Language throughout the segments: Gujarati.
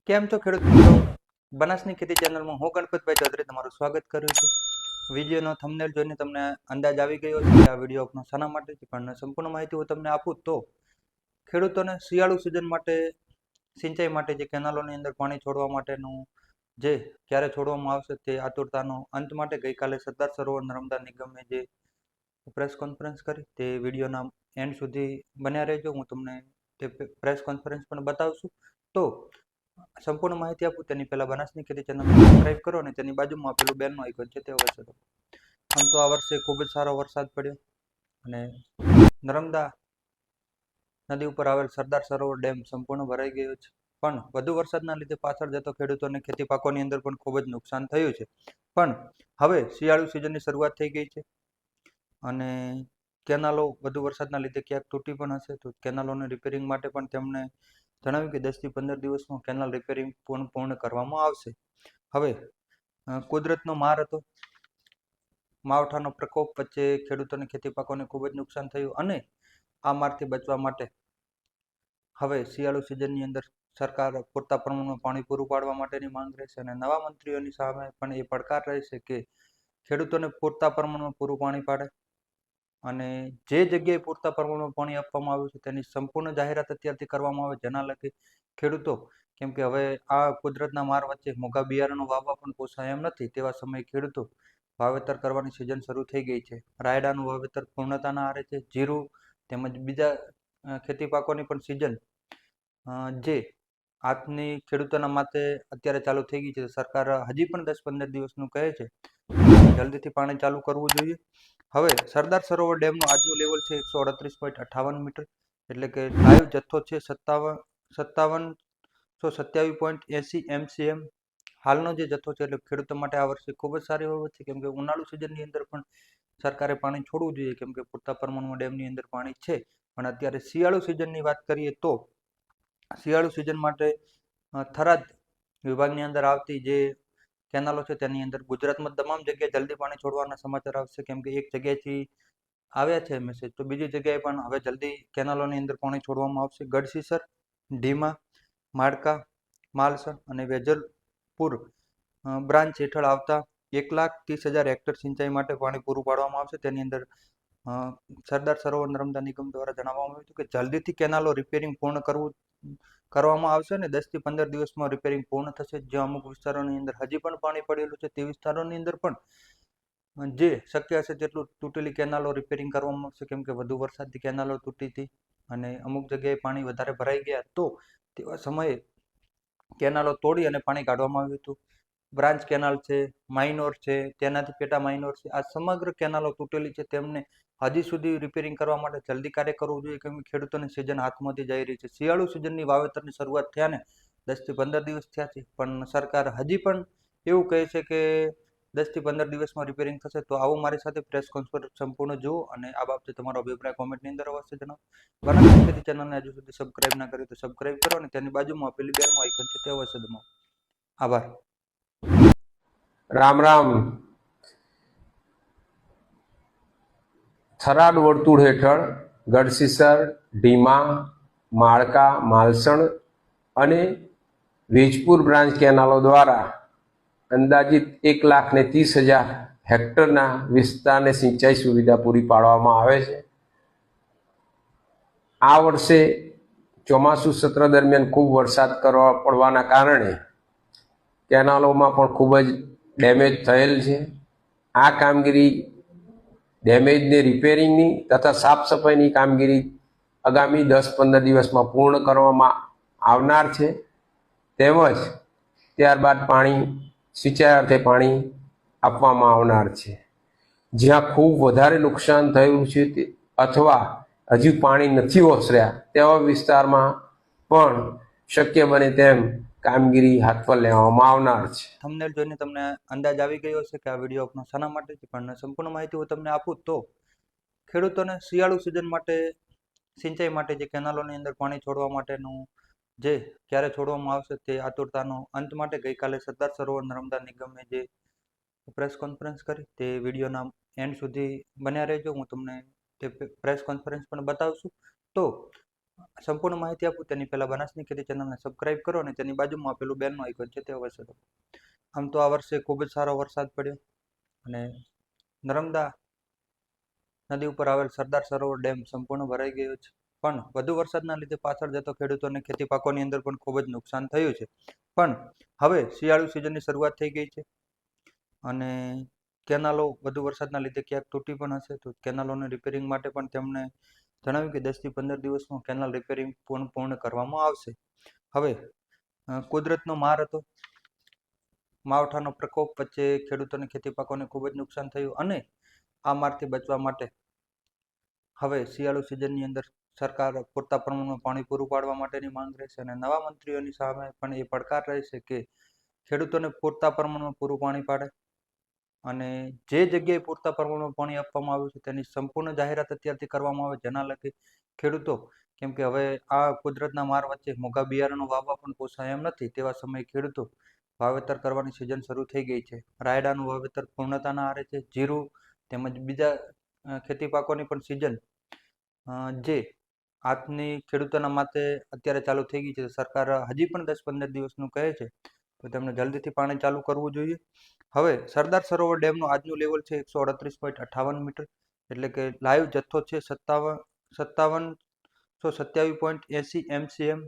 કેમ છો ખેડૂત મિત્રો? બનાસની ખેતી ચેનલમાં હું ગણપતભાઈ ચૌધરી તમારું સ્વાગત કરું છું. વિડીયોનો થંબનેલ જોઈને તમને અંદાજ આવી ગયો છે કે આ વિડીયો આપનો શાના માટે છે, પણ સંપૂર્ણ માહિતી હું તમને આપું તો ખેડૂતોને શિયાળુ સિઝન માટે સિંચાઈ માટે જે કેનાલોની અંદર પાણી છોડવા માટેનું જે ક્યારે છોડવામાં આવશે તે આતુરતાનો અંત માટે ગઈકાલે સરદાર સરોવર નર્મદા નિગમે જે પ્રેસ કોન્ફરન્સ કરી તે વિડીયોના એન્ડ સુધી બન્યા રહેજો. હું તમને તે પ્રેસ કોન્ફરન્સ પણ બતાવશું. તો સંપૂર્ણ માહિતી આપું તેની પહેલા બનાસની ખેતી ચેનલ સબસ્ક્રાઇબ કરો અને તેની બાજુમાં આપેલું બેલનું આઇકોન છે તે અવશ્ય દબાવો. આમ તો આ વર્ષે ખૂબ જ સારો વરસાદ પડ્યો અને નર્મદા નદી ઉપર આવેલ સરદાર સરોવર ડેમ સંપૂર્ણ ભરાઈ ગયો છે. પણ વધુ વરસાદના લીધે પાછળ જતો ખેડૂતોને ખેતી પાકોની અંદર પણ ખૂબ જ નુકસાન થયું છે. પણ હવે શિયાળુ સિઝનની શરૂઆત થઈ ગઈ છે અને કેનાલો વધુ વરસાદના લીધે ક્યાંક તૂટી પણ હશે, તો કેનાલોને રિપેરિંગ માટે પણ તેમણે જણાવ્યું કે 10 થી 15 દિવસમાં કેનાલ રિપેરિંગ પૂર્ણ કરવામાં આવશે. હવે કુદરતનો માર હતો, માવઠાનો પ્રકોપ વચ્ચે ખેડૂતોને ખેતી પાકોને ખૂબ જ નુકસાન થયું અને આ મારથી બચવા માટે હવે શિયાળુ સિઝનની અંદર સરકાર પૂરતા પ્રમાણમાં પાણી પૂરું પાડવા માટેની માંગ રહેશે અને નવા મંત્રીઓની સામે પણ એ પડકાર રહેશે કે ખેડૂતોને પૂરતા પ્રમાણમાં પૂરું પાણી પાડે અને જે જગ્યાએ પૂરતા પ્રમાણમાં પાણી આપવામાં આવ્યું છે તેની સંપૂર્ણ જાહેરાત અત્યારથી કરવામાં આવે, જેના લગે ખેડૂતો, કેમ કે હવે આ કુદરતના માર વચ્ચે મોંઘા બિયારણો વાવવા પણ પોસાય એમ નથી, તેવા સમયે ખેડૂતો વાવેતર કરવાની સિઝન શરૂ થઈ ગઈ છે. રાયડાનું વાવેતર પૂર્ણતાના આરે છે. જીરું તેમજ બીજા ખેતી પાકોની પણ સિઝન જે આજની ખેડૂતોના માટે અત્યારે ચાલુ થઈ ગઈ છે. સરકાર હજી પણ 10-15 દિવસનું કહે છે, જલ્દીથી પાણી ચાલુ કરવું જોઈએ. હવે સરદાર સરોવર ડેમનું આજનું લેવલ છે 138.58 મીટર, એટલે કે લાઈવ જથ્થો છે 5727.80 MCM. હાલનો જે જથ્થો છે એટલે ખેડૂતો માટે આ વર્ષે ખૂબ જ સારી બાબત છે, કેમ કે ઉનાળુ સિઝનની અંદર પણ સરકારે પાણી છોડવું જોઈએ, કેમ કે પૂરતા પ્રમાણમાં ડેમની અંદર પાણી છે. પણ અત્યારે શિયાળુ સિઝનની વાત કરીએ તો શિયાળુ સિઝન માટે થરાદ વિભાગની અંદર આવતી જે કેનાલો છે તેની અંદર ગુજરાતમાં તમામ જગ્યાએ જલ્દી પાણી છોડવાના સમાચાર આવશે, કેમ કે એક જગ્યાએથી આવ્યા છે મેસેજ, તો બીજી જગ્યાએ પણ હવે જલ્દી કેનાલોની અંદર પાણી છોડવામાં આવશે. ગઢસીસર, ઢીમા, માળકા, માલસણ અને વેજલપુર બ્રાન્ચ હેઠળ આવતા 1,30,000 હેક્ટર સિંચાઈ માટે પાણી પૂરું પાડવામાં આવશે. તેની અંદર સરદાર સરોવર નર્મદા નિગમ દ્વારા જણાવવામાં આવ્યું હતું કે જલ્દીથી કેનાલો રિપેરિંગ પૂર્ણ કરવામાં આવશે અને 10 થી 15 દિવસમાં રિપેરિંગ પૂર્ણ થશે. જે અમુક વિસ્તારોની અંદર હજી પણ પાણી પડેલું છે તે વિસ્તારોની અંદર પણ જે શક્ય હશે તેટલું તૂટેલી કેનાલો રિપેરિંગ કરવામાં આવશે, કેમ કે વધુ વરસાદથી કેનાલો તૂટી હતી અને અમુક જગ્યાએ પાણી વધારે ભરાઈ ગયા, તો તેવા સમયે કેનાલો તોડી અને પાણી કાઢવામાં આવ્યું હતું. બ્રાન્ચ કેનાલ છે, માઇનોર છે, તેનાથી પેટા માઇનોર છે, આ સમગ્ર કેનાલો તૂટેલી છે. તેમને હજી સુધી રિપેરિંગ કરવા માટે જલ્દી કાર્ય કરવું જોઈએ, કેમ કે ખેડૂતોની સિઝન હાથમાંથી જઈ રહી છે. શિયાળુ સિઝનની વાવેતરની શરૂઆત થયા ને 10 થી 15 દિવસ થયા છે, પણ સરકાર હજી પણ એવું કહે છે કે 10 થી 15 દિવસમાં રિપેરિંગ થશે. તો આવો મારી સાથે પ્રેસ કોન્ફરન્સ સંપૂર્ણ જુઓ અને આ બાબતે તમારો અભિપ્રાય કોમેન્ટની અંદર અવશ્ય જણાવો. બનાસની ખેતી ચેનલને હજુ સુધી સબસ્ક્રાઇબ ના કરી તો સબસ્ક્રાઇબ કરો અને તેની બાજુમાં આપેલી બેલનું આઇકન છે તે અવશ્ય દબાવો. આભાર. રામ રામ. થરાદ વર્તુળ હેઠળ ગઢસીસર, ઢીમા, માળકા, માલસણ અને વેજપુર બ્રાન્ચ કેનાલો દ્વારા અંદાજિત 1,30,000 હેક્ટરના વિસ્તારને સિંચાઈ સુવિધા પૂરી પાડવામાં આવે છે. આ વર્ષે ચોમાસુ સત્ર દરમિયાન ખૂબ વરસાદ પડવાના કારણે કેનાલોમાં પણ ખૂબ જ ડેમેજ થયેલ છે. આ કામગીરી ડેમેજને રિપેરિંગની તથા સાફ સફાઈની કામગીરી આગામી 10-15 દિવસમાં પૂર્ણ કરવામાં આવનાર છે. તેમજ ત્યારબાદ સિંચાઈ અર્થે પાણી આપવામાં આવનાર છે. જ્યાં ખૂબ વધારે નુકસાન થયું છે અથવા હજુ પાણી નથી ઓસર્યા તેવા વિસ્તારમાં પણ શક્ય બને તેમ કામગીરી હાથ પર લેવામાં આવનાર છે. થંબનેલ જોઈને તમને અંદાજ આવી ગયો છે કે આ વિડીયો આપનો શાના માટે છે, પણ સંપૂર્ણ માહિતી હું તમને આપું તો ખેડૂતોને શિયાળુ સિઝન માટે સિંચાઈ માટે જે કેનાલોની અંદર પાણી છોડવા માટેનું જે ક્યારે છોડવામાં આવશે તે આતુરતાનો અંત માટે ગઈકાલે સરદાર સરોવર નર્મદા નિગમે જે પ્રેસ કોન્ફરન્સ કરી તે વિડીયોના એન્ડ સુધી બન્યા રહેજો. હું તમને તે પ્રેસ કોન્ફરન્સ પણ બતાવશું. તો સંપૂર્ણ માહિતી આપું તેની પહેલા બનાસની ખેતી ચેનલને સબસ્ક્રાઇબ કરો અને તેની બાજુમાં આપેલું બેલનું આઇકોન છે તે અવશ્ય દબાવો. આમ તો આ વર્ષે ખૂબ જ સારો વરસાદ પડ્યો અને નર્મદા નદી ઉપર આવેલ સરદાર સરોવર ડેમ સંપૂર્ણ ભરાઈ ગયો છે. પણ વધુ વરસાદના લીધે પાછળ જતો ખેડૂતોને ખેતી પાકોની અંદર પણ ખૂબ જ નુકસાન થયું છે. પણ હવે શિયાળુ સિઝનની શરૂઆત થઈ ગઈ છે અને કેનાલો વધુ વરસાદના લીધે ક્યાંક તૂટી પણ હશે, તો કેનાલોને રિપેરિંગ માટે પણ તેમણે જણાવ્યું કે 10 થી 15 દિવસમાં કેનાલ રિપેરિંગ પૂર્ણ કરવામાં આવશે. હવે કુદરતનો માર હતો, માવઠાનો પ્રકોપ વચ્ચે ખેડૂતોને ખેતી પાકોને ખૂબ જ નુકસાન થયું અને આ મારથી બચવા માટે હવે શિયાળુ સિઝનની અંદર સરકાર પૂરતા પ્રમાણમાં પાણી પૂરું પાડવા માટેની માંગ રહેશે અને નવા મંત્રીઓની સામે પણ એ પડકાર રહેશે કે ખેડૂતોને પૂરતા પ્રમાણમાં પૂરું પાણી પાડે અને જે જગ્યાએ પૂરતા પ્રમાણમાં પાણી આપવામાં આવ્યું છે તેની સંપૂર્ણ જાહેરાત અત્યારથી કરવામાં આવે, જેના લગે ખેડૂતો, કેમ કે હવે આ કુદરતના માર વચ્ચે મોંઘા બિયારણો વાવવા પણ પોસાય એમ નથી, તેવા સમયે ખેડૂતો વાવેતર કરવાની સિઝન શરૂ થઈ ગઈ છે. રાયડાનું વાવેતર પૂર્ણતાના આરે છે. જીરું તેમજ બીજા ખેતી પાકોની પણ સિઝન જે આજની ખેડૂતોના માટે અત્યારે ચાલુ થઈ ગઈ છે. સરકાર હજી પણ 10-15 દિવસનું કહે છે, તો તેમણે જલ્દીથી પાણી ચાલુ કરવું જોઈએ. હવે સરદાર સરોવર ડેમનું આજનું લેવલ છે 138.58 મીટર, એટલે કે લાઈવ જથ્થો છે 5727.80 MCM.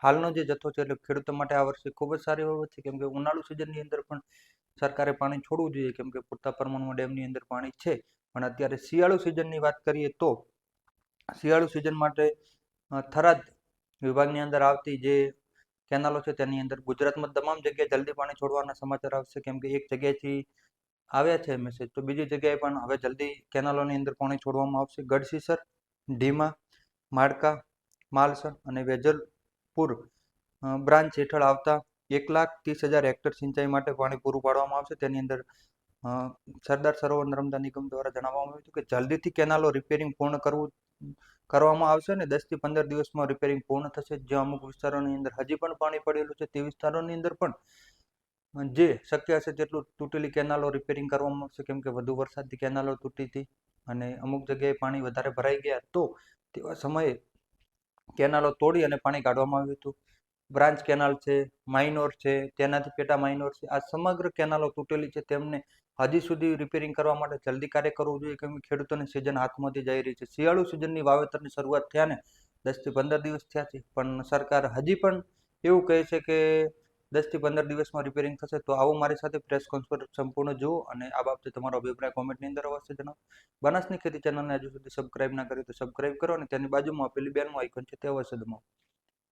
હાલનો જે જથ્થો છે એટલે ખેડૂતો માટે આ વર્ષે ખૂબ જ સારી બાબત છે, કેમ કે ઉનાળુ સિઝનની અંદર પણ સરકારે પાણી છોડવું જોઈએ, કેમ કે પૂરતા પ્રમાણમાં ડેમની અંદર પાણી છે. પણ અત્યારે શિયાળુ સિઝનની વાત કરીએ તો શિયાળુ સિઝન માટે થરાદ વિભાગની અંદર આવતી જે કેનાલો છે તેની અંદર ગુજરાતમાં તમામ જગ્યાએ જલ્દી પાણી છોડવાના સમાચાર આવશે, કેમ કે એક જગ્યાએથી આવ્યા છે મેસેજ, તો બીજી જગ્યાએ પણ હવે જલ્દી કેનાલોની અંદર પાણી છોડવામાં આવશે. ગઢસીસર, ઢીમા, માડકા, માલસણ અને વેજલપુર બ્રાન્ચ હેઠળ આવતા 1,30,000 હેક્ટર સિંચાઈ માટે પાણી પૂરું પાડવામાં આવશે. તેની અંદર સરદાર સરોવર નર્મદા નિગમ દ્વારા જણાવવામાં આવ્યું હતું કે જલ્દીથી કેનાલો રિપેરિંગ પૂર્ણ કરવામાં આવશે અને 10 થી 15 દિવસમાં રિપેરિંગ પૂર્ણ થશે. જે અમુક વિસ્તારોની અંદર હજી પણ પાણી પડેલું છે તે વિસ્તારોની અંદર પણ જે શક્ય હશે તેટલું તૂટેલી કેનાલો રિપેરિંગ કરવામાં આવશે, કેમ કે વધુ વરસાદથી કેનાલો તૂટી હતી અને અમુક જગ્યાએ પાણી વધારે ભરાઈ ગયા, તો તેવા સમયે કેનાલો તોડી અને પાણી કાઢવામાં આવ્યું હતું. બ્રાન્ચ કેનાલ છે, માઇનોર છે, તેનાથી પેટા માઇનોર છે, આ સમગ્ર કેનાલો તૂટેલી છે. તેમને હજી સુધી રિપેરિંગ કરવા માટે જલ્દી કાર્ય કરવું જોઈએ, કેમ કે ખેડૂતોની સિઝન હાથમાંથી જઈ રહી છે. શિયાળુ સિઝનની વાવેતરની શરૂઆત થયા ને 10 થી 15 દિવસ થયા છે, પણ સરકાર હજી પણ એવું કહે છે કે 10 થી 15 દિવસમાં રિપેરિંગ થશે. તો આવો મારી સાથે પ્રેસ કોન્ફરન્સ સંપૂર્ણ જુઓ અને આ બાબતે તમારો અભિપ્રાય કોમેન્ટની અંદર અવશ્ય જણાવો. બનાસની ખેતી ચેનલને હજુ સુધી સબસ્ક્રાઇબ ના કરી તો સબસ્ક્રાઇબ કરો અને તેની બાજુમાં આપેલી બેલનું આઇકોન છે તે અવશ્ય દબાવો.